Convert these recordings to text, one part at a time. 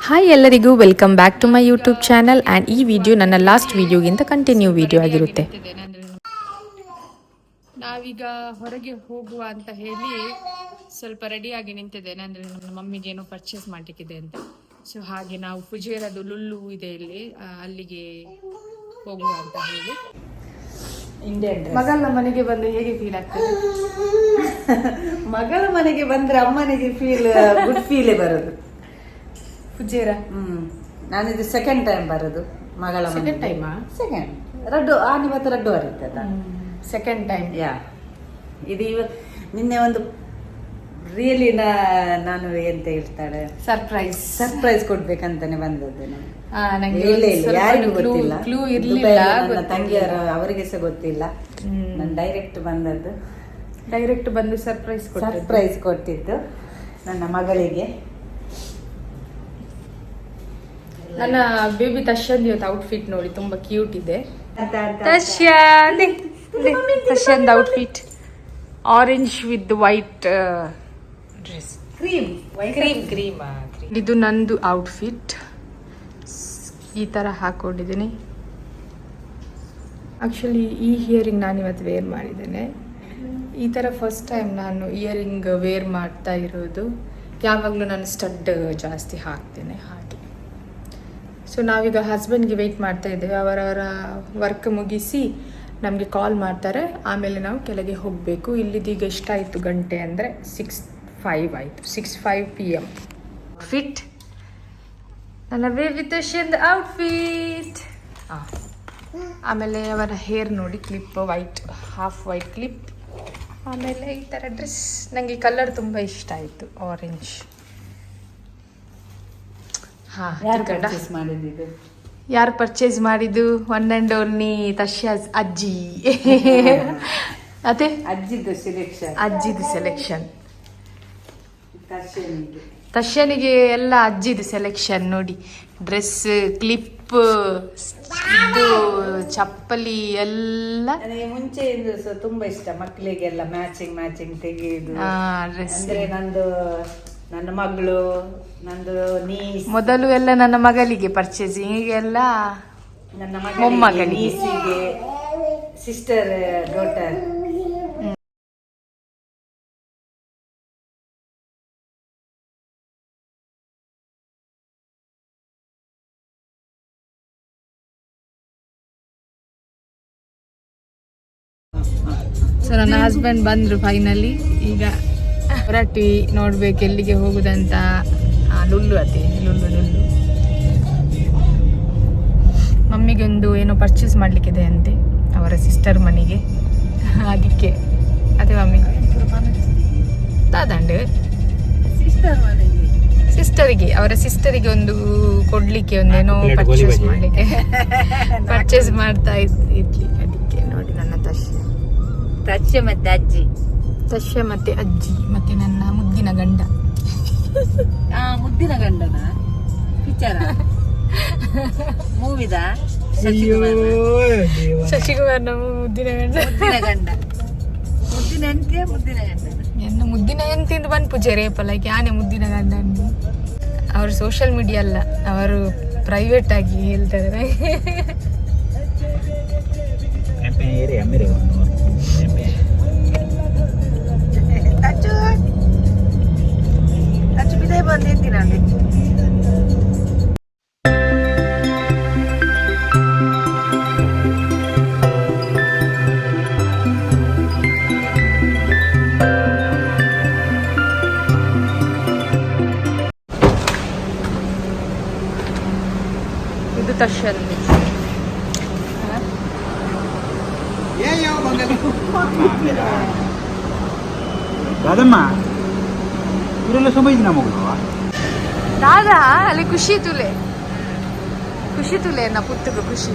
Hi ಎಲ್ಲರಿಗೂ welcome back to my YouTube channel and ಈ video ನನ್ನ ಲಾಸ್ಟ್ ವಿಡಿಯೋಗಿಂತ ಕಂಟಿನ್ಯೂ ವಿಡಿಯೋ ಆಗಿರುತ್ತೆ. ನಾವೀಗ ಹೊರಗೆ ಹೋಗುವ ಅಂತ ಹೇಳಿ ಸ್ವಲ್ಪ ರೆಡಿಯಾಗಿ ನಿಂತಿದ್ದೇನೆ. ಅಂದರೆ ನಮ್ಮ ಮಮ್ಮಿಗೆ ಏನೋ ಪರ್ಚೇಸ್ ಮಾಡಲಿಕ್ಕಿದೆ ಅಂತ. ಸೊ ಹಾಗೆ ನಾವು ಫುಜೇರದು ಲುಲ್ಲು ಇದೆ ಇಲ್ಲಿ, ಅಲ್ಲಿಗೆ ಹೋಗುವ ಅಂತ ಹೇಳಿ. ಮಗಳ ಮನೆಗೆ ಬಂದು ಹೇಗೆ ಫೀಲ್ ಆಗ್ತದೆ? ಮಗಳ ಮನೆಗೆ ಬಂದ್ರೆ ಅಮ್ಮನಿಗೆ ಗುಡ್ ಫೀಲೇ ಬರೋದು. ಫುಜೇರ ನಾನಿದು ಸೆಕೆಂಡ್ ಟೈಮ್ ಬರೋದು ಮಗಳ ಸೆಕೆಂಡ್ ಟೈಮಾ? ಸೆಕೆಂಡ್ ರಡ್ಡು ಇವತ್ತು ರಡ್ಡು ಬರ್ತದ ಸೆಕೆಂಡ್ ಟೈಮ್. ಇದು ನಿನ್ನೆ ಒಂದು ರಿಯಲಿ ನಾನು ಎಂತ ಹೇಳ್ತಾಳೆ ಸರ್ಪ್ರೈಸ್ ಕೊಡ್ಬೇಕಂತಾನೆ ಬಂದದ್ದು ನಾನು. ಯಾರಿಗೂ ಗೊತ್ತಿಲ್ಲ, ನನ್ನ ತಂಗಿಯರ ಅವರಿಗೆ ಸಹ ಗೊತ್ತಿಲ್ಲ. ನಾನು ಡೈರೆಕ್ಟ್ ಬಂದು ಸರ್ಪ್ರೈಸ್ ಕೊಟ್ಟಿದ್ದು ನನ್ನ ಮಗಳಿಗೆ. ನನ್ನ ಬೇಬಿ ತಶ್ಯಂದ್ ಇವತ್ತು ಔಟ್ಫಿಟ್ ನೋಡಿ ತುಂಬಾ ಕ್ಯೂಟ್ ಇದೆ. ತಶ್ಯಂದ್ outfit orange with white dress, cream. ಇದು ನಂದು ಔಟ್ಫಿಟ್, ಈ ತರ ಹಾಕೊಂಡಿದ್ದೀನಿ. ಆಕ್ಚುಲಿ ಈ ಇಯರಿಂಗ್ ನಾನು ಇವತ್ತು ವೇರ್ ಮಾಡಿದ್ದೇನೆ. ಈ ತರ ಫಸ್ಟ್ ಟೈಮ್ ನಾನು ಇಯರಿಂಗ್ ವೇರ್ ಮಾಡ್ತಾ ಇರೋದು. ಯಾವಾಗಲೂ ನಾನು ಸ್ಟಡ್ ಜಾಸ್ತಿ ಹಾಕ್ತೇನೆ ಹಾಗೆ. ಸೊ ನಾವೀಗ ಹಸ್ಬೆಂಡ್ಗೆ ವೆಯ್ಟ್ ಮಾಡ್ತಾ ಇದ್ದೇವೆ. ಅವರವರ ವರ್ಕ್ ಮುಗಿಸಿ ನಮಗೆ ಕಾಲ್ ಮಾಡ್ತಾರೆ, ಆಮೇಲೆ ನಾವು ಕೆಳಗೆ ಹೋಗಬೇಕು. ಇಲ್ಲಿದೀಗ ಎಷ್ಟಾಯಿತು ಗಂಟೆ ಅಂದರೆ 6:05 ಆಯಿತು, 6:05 PM. ಫಿಟ್ ನನ್ನ ಬೇಬಿ ತಶ್ಯಂದ್ ಔಟ್ಫಿಟ್. ಆಮೇಲೆ ಅವರ ಹೇರ್ ನೋಡಿ, clip white, half white clip. ಆಮೇಲೆ ಈ ಥರ ಡ್ರೆಸ್, ನನಗೆ ಕಲರ್ ತುಂಬ ಇಷ್ಟ ಆಯಿತು, ಆರೆಂಜ್. ಯಾರು ಪರ್ಚೇಸ್ ಮಾಡಿದ್ದು? ಒನ್ ಆ್ಯಂಡ್ ಓನ್ಲಿ ತಶ್ಯಾಸ್ ಅಜ್ಜಿ. ಅದೇ ಅಜ್ಜಿದು ಸೆಲೆಕ್ಷನ್. ತಶ್ಯನಿಗೆ ಎಲ್ಲ ಅಜ್ಜಿದು ಸೆಲೆಕ್ಷನ್ ನೋಡಿ. ಡ್ರೆಸ್, ಕ್ಲಿಪ್, ಇದು ಚಪ್ಪಲಿ ಎಲ್ಲ ಮುಂಚೆ ತುಂಬಾ ಇಷ್ಟ. ಮಕ್ಕಳಿಗೆಲ್ಲ ಮ್ಯಾಚಿಂಗ್ ತೆಗೆಯುದು ಡ್ರೆಸ್. ನನ್ನ ಮಗಳು, ನಂದು ನೀಸ್. ಮೊದಲು ಎಲ್ಲ ನನ್ನ ಮಗಳಿಗೆ ಪರ್ಚೇಸಿಂಗ್, ಈಗೆಲ್ಲ ನನ್ನ ಮೊಮ್ಮಗಳಿಗೆ, ಸಿಸ್ಟರ್, ಡಾಟರ್. ಸೊ ನನ್ನ ಹಸ್ಬೆಂಡ್ ಬಂದರು ಫೈನಲಿ. ಈಗ ಹೊರಟಿ ನೋಡ್ಬೇಕು ಎಲ್ಲಿಗೆ ಹೋಗುದಂತ. ಲುಲ್ಲು ಮಮ್ಮಿಗೊಂದು ಏನೋ ಪರ್ಚೇಸ್ ಮಾಡ್ಲಿಕ್ಕಿದೆ ಅಂತೆ ಅವರ ಸಿಸ್ಟರ್ ಮನೆಗೆ, ಅದಕ್ಕೆ. ಅದೇ ಮಮ್ಮಿ ದಾದಂಡು ಸಿಸ್ಟರಿಗೆ, ಅವರ ಸಿಸ್ಟರಿಗೆ ಒಂದು ಕೊಡ್ಲಿಕ್ಕೆ, ಒಂದೇನೋ ಪರ್ಚೇಸ್ ಮಾಡ್ಲಿಕ್ಕೆ ಪರ್ಚೇಸ್ ಮಾಡ್ತಾ ಇದ್ಲಿ. ಅದಕ್ಕೆ ನೋಡಿ ನನ್ನ ತಶ್ಯ ಮತ್ತೆ ಅಜ್ಜಿ ಮತ್ತೆ ನನ್ನ ಮುದ್ದಿನ ಗಂಡ. ಮುದ್ದಿನ ಗಂಡನ ಪಿಕ್ಚರ ಮೂವಿದ ಶಶಿಕುಮಾರ್ನ ಮುದ್ದಿನ ಗಂಡ ಎನ್ನ ಮುದ್ದಿನ ಎಂತಿಂದ ಬಂದು ಪೂಜೆ ರೇಪಲ್ಲ ಯಾನೆ ಮುದ್ದಿನ ಗಂಡ. ಅವರು ಸೋಷಿಯಲ್ ಮೀಡಿಯಾ ಅಲ್ಲ, ಅವರು ಪ್ರೈವೇಟ್ ಆಗಿ ಹೇಳ್ತಾರೆ. ಬಂದಿದ್ದೀನಿ ನಾನು. ಇದು ತಶ್ಯಂದ್. ದಾದಾ ಅಲ್ಲಿ ಖುಷಿ ತುಲೆ ನಾ ಪುತ್ತಗ ಖುಷಿ.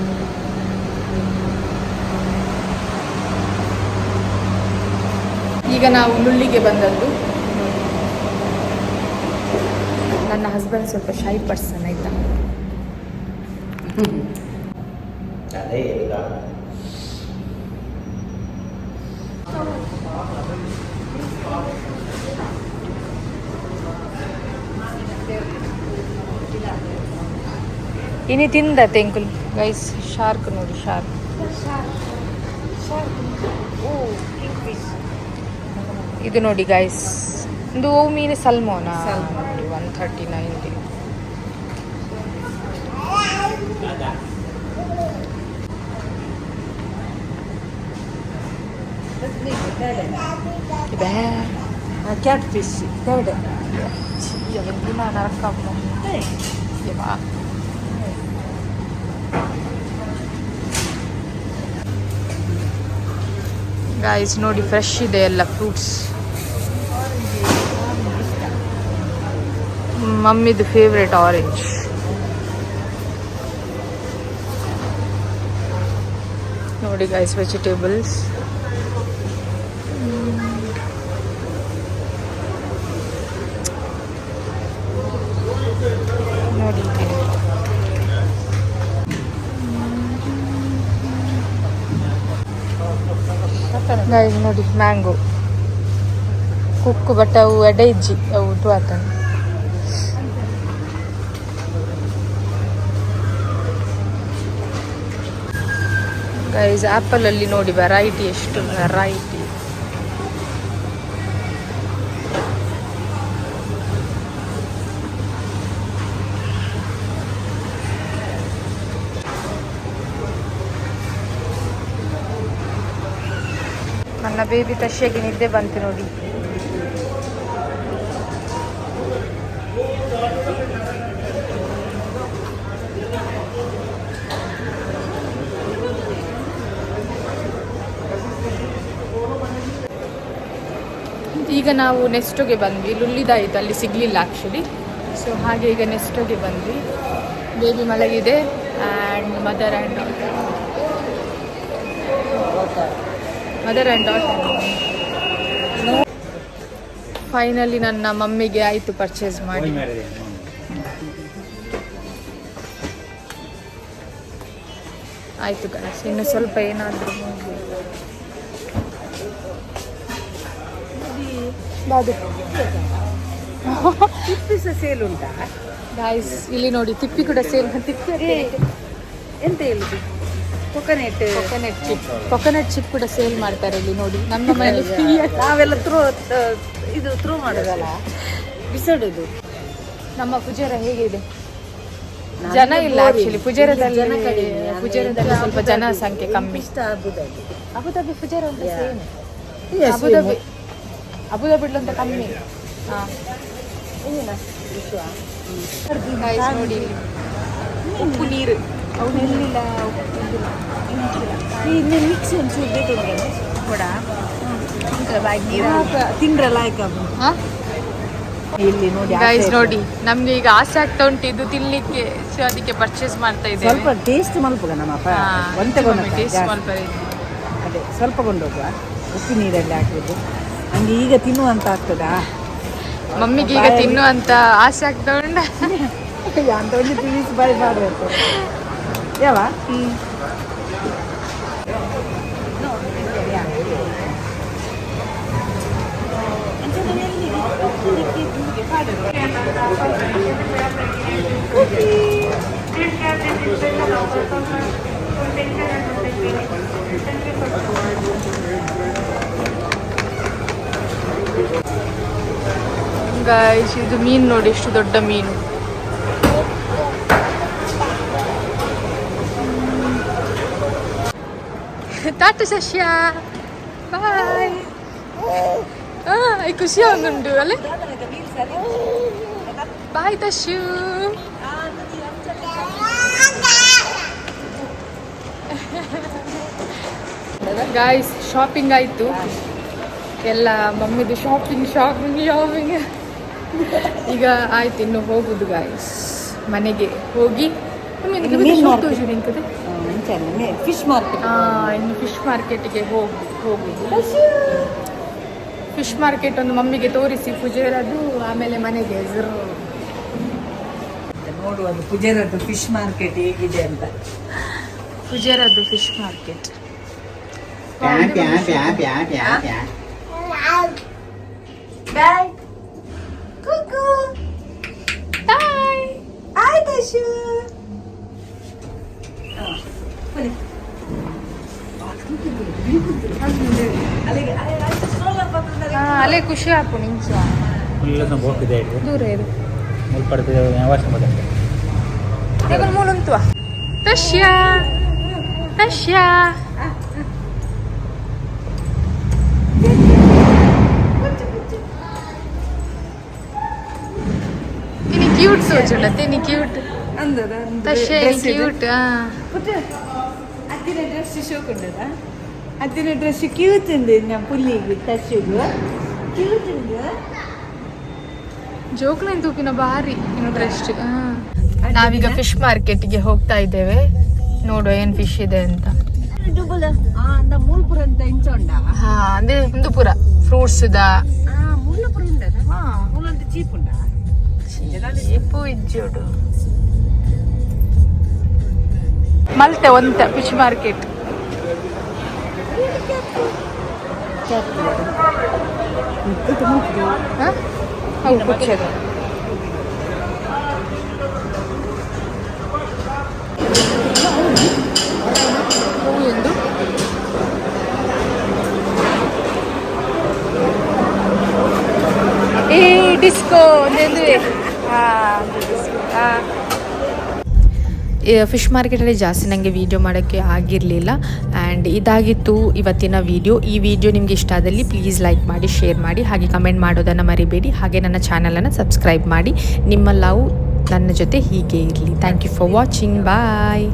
ಈಗ ನಾವು ಲುಲ್ಲಿಗೆ ಬಂದದ್ದು. ನನ್ನ ಹಸ್ಬೆಂಡ್ ಸ್ವಲ್ಪ ಶೈ ಪರ್ಸನ್ ಆಯ್ತಾ. ಇನಿ ತಿಂದ ತೆಂಕುಲ್ ಗೈಸ್. ಶಾರ್ಕ್ ನೋಡಿ, ಶಾರ್ಕ್. ಇದು ನೋಡಿ ಗೈಸ್, ಒಂದು ಮೀನು ಸಲ್ಮೋನಾ 139. ಕ್ಯಾಟ್ ಫಿಶ್ ತೆವಡೆ ಗೈಸ್ ನೋಡಿ, ಫ್ರೆಶ್ ಇದೆ ಎಲ್ಲ ಫ್ರೂಟ್ಸ್. ಮಮ್ಮಿದು ಫೇವ್ರೆಟ್ ಆರೆಂಜ್. ನೋಡಿ ಗೈಸ್, ವೆಜಿಟೇಬಲ್ಸ್. ನೋಡಿ ಗೈಸ್, ನೋಡಿ ಮ್ಯಾಂಗೋ ಕುಕ್ಕು, ಬಟ್ ಅವು ಎಡೆ ಇಜ್ಜಿ ಅವು ಆತನ. ಗೈಸ್, ಆ್ಯಪಲ್ ಅಲ್ಲಿ ನೋಡಿ ವೆರೈಟಿ, ಎಷ್ಟು ವೆರೈಟಿ. ನನ್ನ ಬೇಬಿ ತಶಿಯಾಗಿ ನಿದ್ದೆ ಬಂತು ನೋಡಿ. ಈಗ ನಾವು ನೆಸ್ಟೋಗೆ ಬಂದ್ವಿ. ಲುಲ್ಲಿದಾಯಿತು, ಅಲ್ಲಿ ಸಿಗಲಿಲ್ಲ ಆ್ಯಕ್ಚುಲಿ. ಸೊ ಹಾಗೆ ಈಗ ನೆಸ್ಟೋಗೆ ಬಂದ್ವಿ. ಬೇಬಿ ಮಲಗಿದೆ and mother and daughter. Finally ನನ್ನ ಮಮ್ಮಿಗೆ ಆಯಿತು ಪರ್ಚೇಸ್ ಮಾಡಿ. ಆಯಿತು ಗಣೇಶ್, ಇನ್ನು ಸ್ವಲ್ಪ ಏನಾದರೂ ತಿಪ್ಪಿ ಸಹ ಸೇಲ್ ಉಂಟಾ ಗೈಸ್? ಇಲ್ಲಿ ನೋಡಿ, ತಿಪ್ಪಿ ಕೂಡ ಸೇಲ್. ತಿಪ್ಪಿ ಎಂತ ಹೇಳುದು, ಕೊಕೊನಟ್ ಚಿಪ್ ಕೂಡ ಸೇಲ್ ಮಾಡ್ತಾರೆ ಇಲ್ಲಿ ನೋಡಿ. ನಮ್ಮ ಮನೆಯಲ್ಲಿ ಫ್ರೀ. ನಾವೆಲ್ಲ ಥ್ರೋ ಮಾಡೋದಲ್ಲ, ಬಿಸಾಡೋದು. ನಮ್ಮ ಪುಜಾರ ಹೇಗಿದೆ? ಜನ ಇಲ್ಲ ಆಕ್ಚುಲಿ ಪುಜಾರದಲ್ಲಿ. ಪುಜಾರದಲ್ಲಿ ಸ್ವಲ್ಪ ಜನ ಸಂಖ್ಯೆ ಕಮ್ಮಿ. ಅಬುದಾಬಿ ಪುಜಾರ ಅಂತ ಸೇಮ್. ಅಬುದಾಬಿ ಅಂತ ಕಮ್ಮಿ. ನೋಡಿ, ಉಪ್ಪು ನೀರು ಅವನ್ನೆಲ್ಲ ಮಿಕ್ಸಿ ಒಂಚೂರು ಬೇಕು ಕೂಡ ತಿಂದ್ರಲ್ಲ ಇಲ್ಲಿ ನೋಡಿ ಗೈಸ್. ನೋಡಿ, ನಮ್ಗೆ ಈಗ ಆಸೆ ಆಗ್ತಾ ಉಂಟು ಇದು ತಿನ್ಲಿಕ್ಕೆ. ಸೊ ಅದಕ್ಕೆ ಪರ್ಚೇಸ್ ಮಾಡ್ತಾ ಇದ್ದೇವೆ. ಸ್ವಲ್ಪ ಟೇಸ್ಟ್ ಮಲ್ಪಗ ನಮ್ಮಪ್ಪ ಟೇಸ್ಟ್ ಮಾಡ್ತಾರೆ. ಅದೇ ಸ್ವಲ್ಪ ಕೊಂಡೋಗುವ, ಉಪ್ಪು ನೀರಲ್ಲಿ ಹಾಕಿದ್ದು. ಹಂಗೆ ಈಗ ತಿನ್ನುವಂತ ಆಗ್ತದಾ? ಮಮ್ಮಿಗೆ ಈಗ ತಿನ್ನುವಂತ ಆಸೆ ಆಗ್ತಾ ಉಂಟ. ಅಂತ ಒಂದು ಪೀಸ್ ಬಾರಿ ಮಾಡಬೇಕು ಯಾವ. ಗೈಸ್, ಇದು ಮೀನು ನೋಡಿ, ಎಷ್ಟು ದೊಡ್ಡ ಮೀನು. ಟಾಟಾ ಸಸ್ಯ, ಬಾಯ್. ಖುಷಿ ಆಗುಂಟು ಅಲ್ಲೇ. ಬಾಯ್ ತಶು. ಗಾಯ್ಸ್, ಶಾಪಿಂಗ್ ಆಯಿತು ಎಲ್ಲ. ಮಮ್ಮಿದು ಶಾಪಿಂಗ್. ಈಗ ಆಯ್ತು, ಇನ್ನು ಹೋಗುದು ಗಾಯ್ಸ್ ಮನೆಗೆ. ಹೋಗಿ ಫಿಶ್ ಮಾರ್ಕೆಟ್, ಇನ್ನು ಫಿಶ್ ಮಾರ್ಕೆಟಿಗೆ ಹೋಗುದು. ಫಿಶ್ ಮಾರ್ಕೆಟ್ ಒಂದು ಮಮ್ಮಿಗೆ ತೋರಿಸಿ ಪುಜೇರದು, ಆಮೇಲೆ ಮನೆಗೆ ನೋಡುವುದು ಪುಜೇರದ್ದು ಫಿಶ್ ಮಾರ್ಕೆಟ್ ಹೇಗಿದೆ ಅಂತ. ಪುಜೇರದ್ದು ಫಿಶ್ ಮಾರ್ಕೆಟ್. ಬಾಯ್ ಕುಕು. ಬಾಯ್. ಆಯ್ತು. ಅಲ್ಲೇ ಖುಷಿ ಆಪು ನಿಂಚ ಹೋಗ್ತಿದೆ ದೂರ ಇರು ಮುಲ್ಪಡ್ತಿದೆ ಅವಶ್ಯ ಮಾಡುತ್ತೆ ಈಗ ಮೂಲಂತುವ ರಷ್ಯಾ ರಷ್ಯಾ ತಿನಿ ಕ್ಯೂಟ್ ಸೋಚುಂಡ ತಿನಿ ಕ್ಯೂಟ್ ತಶ್ಯ ಕ್ಯೂಟ್ ಅದ್ದಿನ ಡ್ರೆಸ್ ಶೋಕುಂಡದ ಅದ್ದಿನ ಡ್ರೆಸ್ ಕ್ಯೂಟ್ ഉണ്ട് ಪುಲ್ಲಿಗೆ ತಶ್ಯಗು ಕ್ಯೂಟ್ ഉണ്ട് ಜೋಕ್ಲೈನ್ ತೂಪಿನ ಭಾರಿ ಇಂಟ್ರೆಸ್ಟ್ ನಾವೀಗ ಫಿಶ್ ಮಾರ್ಕೆಟ್ಗೆ ಹೋಗ್ತಾ ಇದ್ದೇವೆ ನೋಡುವ ಏನ್ ಫಿಶ್ ಇದೆ ಅಂತ ಮೂಲ್ಪುರ ಅಂತ ಇಂಚೊಂಡ ಹಾ ಅಂದ್ರೆ ಕುಂದುಪುರ ಫ್ರೂಟ್ಸ್ ಮೂಲಪುರ ಉಂಡ ಮೂಲಂತ ಚೀಪ್ ಉಂಡ ಚೀಪು ಇಜ್ಜೋಡು ಮಲ್ತೆ ಒಂತ ಫಿಶ್ ಮಾರ್ಕೆಟ್ ಹೌದು ಕುಚ್ಚದು ಎಂದು ಡಿಸ್ಕೋ ಫಿಶ್ ಮಾರ್ಕೆಟಲ್ಲಿ ಜಾಸ್ತಿ ನನಗೆ ವೀಡಿಯೋ ಮಾಡೋಕ್ಕೆ ಆಗಿರಲಿಲ್ಲ ಆ್ಯಂಡ್ ಇದಾಗಿತ್ತು ಇವತ್ತಿನ ವೀಡಿಯೋ. ಈ ವಿಡಿಯೋ ನಿಮಗೆ ಇಷ್ಟ ಆದಲ್ಲಿ ಪ್ಲೀಸ್ ಲೈಕ್ ಮಾಡಿ, ಶೇರ್ ಮಾಡಿ, ಹಾಗೆ ಕಮೆಂಟ್ ಮಾಡೋದನ್ನು ಮರಿಬೇಡಿ. ಹಾಗೆ ನನ್ನ ಚಾನಲನ್ನು ಸಬ್ಸ್ಕ್ರೈಬ್ ಮಾಡಿ. ನಿಮ್ಮ ಲವ್ ನನ್ನ ಜೊತೆ ಹೀಗೆ ಇರಲಿ. Thank you for watching. Bye.